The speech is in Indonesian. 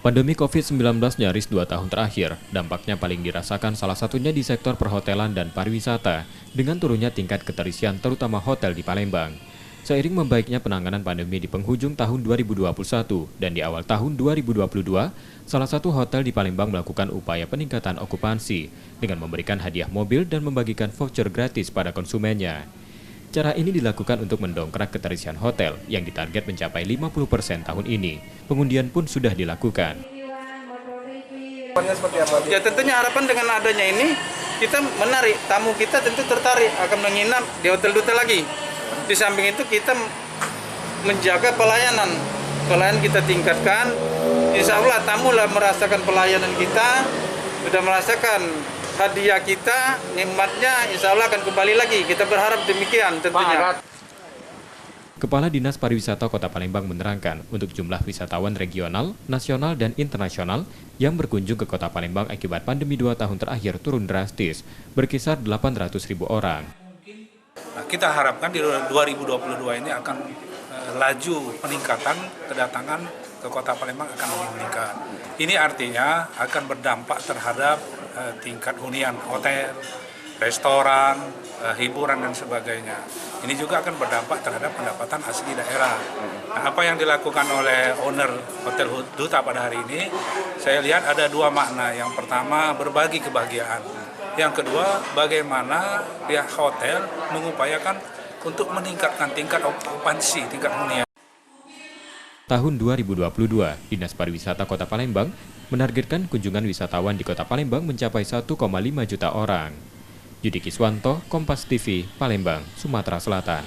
Pandemi COVID-19 nyaris 2 tahun terakhir, dampaknya paling dirasakan salah satunya di sektor perhotelan dan pariwisata, dengan turunnya tingkat keterisian terutama hotel di Palembang. Seiring membaiknya penanganan pandemi di penghujung tahun 2021 dan di awal tahun 2022, salah satu hotel di Palembang melakukan upaya peningkatan okupansi dengan memberikan hadiah mobil dan membagikan voucher gratis pada konsumennya. Cara ini dilakukan untuk mendongkrak keterisian hotel yang ditarget mencapai 50% tahun ini. Pengundian pun sudah dilakukan. Ya tentunya harapan dengan adanya ini kita menarik tamu kita tentu tertarik akan menginap di hotel-hotel lagi. Di samping itu kita menjaga pelayanan kita tingkatkan. Insya Allah tamu lah merasakan pelayanan kita, sudah merasakan hadiah kita, nikmatnya insya Allah akan kembali lagi. Kita berharap demikian tentunya. Kepala Dinas Pariwisata Kota Palembang menerangkan untuk jumlah wisatawan regional, nasional, dan internasional yang berkunjung ke Kota Palembang akibat pandemi 2 tahun terakhir turun drastis, berkisar 800.000 orang. Nah, kita harapkan di 2022 ini akan laju peningkatan kedatangan ke Kota Palembang akan meningkat. Ini artinya akan berdampak terhadap tingkat hunian hotel, restoran, hiburan dan sebagainya. Ini juga akan berdampak terhadap pendapatan asli daerah. Nah, apa yang dilakukan oleh owner Hotel Duta pada hari ini, saya lihat ada dua makna. Yang pertama, berbagi kebahagiaan. Yang kedua, bagaimana pihak hotel mengupayakan untuk meningkatkan tingkat okupansi, tingkat hunian. Tahun 2022, Dinas Pariwisata Kota Palembang menargetkan kunjungan wisatawan di Kota Palembang mencapai 1,5 juta orang. Yudi Kiswanto, Kompas TV, Palembang, Sumatera Selatan.